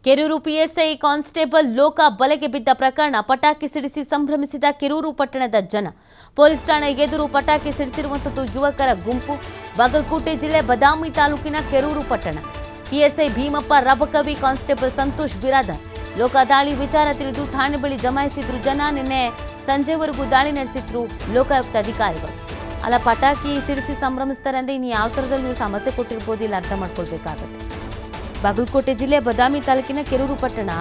Kerur PSI constable ಲೋಕ ಬಲೆಗೆ ಬಿದ್ದ ಪ್ರಕರಣ ಪಟಾಕಿ ಸಿಡಿಸಿ ಸಂಭ್ರಮಿಸಿದ ಕೆರೂರು ಪಟ್ಟಣದ ಜನ. ಪೊಲೀಸ್ ಠಾಣೆ ಎದುರು ಪಟಾಕಿ ಸಿಡಿಸಿರುವಂತದ್ದು ಯುವಕರ ಗುಂಪು. ಬಾಗಲಕೋಟೆ ಜಿಲ್ಲೆ ಬದಾಮಿ ತಾಲೂಕಿನ ಕೆರೂರು ಪಟ್ಟಣ. ಪಿಎಸ್ಐ ಭೀಮಪ್ಪ ರಬಕವಿ, ಕಾನ್ಸ್ಟೇಬಲ್ ಸಂತೋಷ್ ಬಿರಾದರ್ ಲೋಕ ದಾಳಿ ವಿಚಾರ ತಿಳಿದು ಠಾಣೆ ಬಳಿ ಜಮಾಯಿಸಿದ್ರು ಜನ. ನಿನ್ನೆ ಸಂಜೆವರೆಗೂ ದಾಳಿ ನಡೆಸಿದ್ರು ಲೋಕಾಯುಕ್ತ ಅಧಿಕಾರಿಗಳು. ಅಲ್ಲ, ಪಟಾಕಿ ಸಿಡಿಸಿ ಸಂಭ್ರಮಿಸ್ತಾರೆ ಅಂದ್ರೆ ಇನ್ನು ಯಾವ ಥರದಲ್ಲಿ ನೀವು ಸಮಸ್ಯೆ ಕೊಟ್ಟಿರ್ಬೋದು, ಇಲ್ಲಿ ಅರ್ಥ ಮಾಡ್ಕೊಳ್ಬೇಕಾಗತ್ತೆ. ಬಾಗಲಕೋಟೆ ಜಿಲ್ಲೆ ಬದಾಮಿ ತಾಲೂಕಿನ ಕೆರೂರು ಪಟ್ಟಣ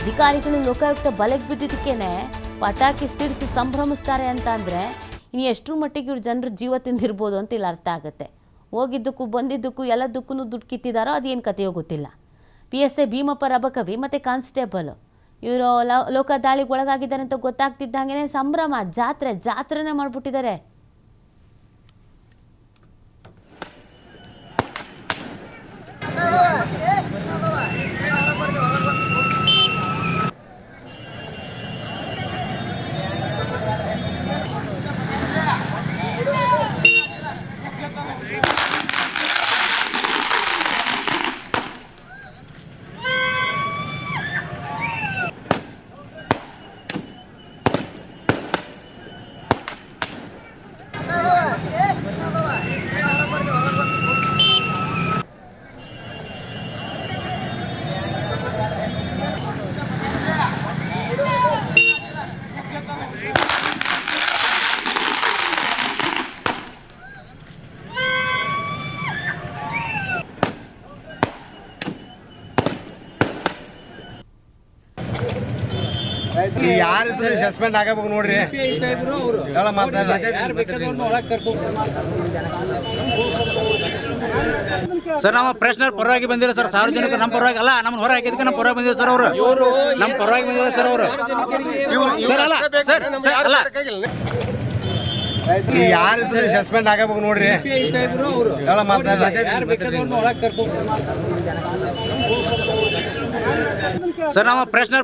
ಅಧಿಕಾರಿಗಳು ಲೋಕಾಯುಕ್ತ ಬಲೆಗೆ ಬಿದ್ದಿದ್ದಕ್ಕೇನೆ ಪಟಾಕಿ ಸಿಡಿಸಿ ಸಂಭ್ರಮಿಸ್ತಾರೆ ಅಂತ ಅಂದರೆ ಇನ್ನು ಎಷ್ಟರ ಮಟ್ಟಿಗೆ ಇವ್ರು ಜನರು ಜೀವ ತಿಂದಿರ್ಬೋದು ಅಂತ ಇಲ್ಲಿ ಅರ್ಥ ಆಗುತ್ತೆ. ಹೋಗಿದ್ದಕ್ಕೂ ಬಂದಿದ್ದಕ್ಕೂ ಎಲ್ಲದಕ್ಕೂ ದುಡ್ಡು ಕಿತ್ತಿದಾರೋ ಅದೇನು ಕಥೆಯೋ ಗೊತ್ತಿಲ್ಲ. ಪಿಎಸ್ಐ ಭೀಮಪ್ಪ ರಬಕವಿ ಮತ್ತು ಕಾನ್ಸ್ಟೇಬಲ್ ಇವರು ಲೋಕ ದಾಳಿಗೆ ಒಳಗಾಗಿದ್ದಾರೆ ಅಂತ ಗೊತ್ತಾಗ್ತಿದ್ದಂಗೆ ಸಂಭ್ರಮ, ಜಾತ್ರೆನೇ ಮಾಡಿಬಿಟ್ಟಿದ್ದಾರೆ. ಯಾರಿದ್ರು ಸಸ್ಪೆಂಡ್ ಆಗಬೇಕು ನೋಡ್ರಿ. ಸರ್, ನಮ್ಮ ಪ್ರಶ್ನರ್ ಪರವಾಗಿ ಬಂದಿರೋ ಸರ್, ಸಾರ್ವಜನಿಕರು ನಮ್ಮ ಪರವಾಗಿ ಅಲ್ಲ, ನಮ್ಮ ಹೊರ ಹಾಕಿದಕ್ಕೆ ನಮ್ಮ ಪರವಾಗಿ ಬಂದಿರೋ ಸರ್, ಅವರು ನಮ್ಮ ಪರವಾಗಿ ಬಂದಿರೋ ಸರ್, ಅವರು ಸರ್ ಅಲ್ಲ ಸರ್ ಅಲ್ಲ ಯಾರಿದ್ರು ಸಸ್ಪೆಂಡ್ ಆಗಬೇಕು ನೋಡ್ರಿ. ಸರ್, ನಮ್ಮ ಪ್ರಶ್ನರ್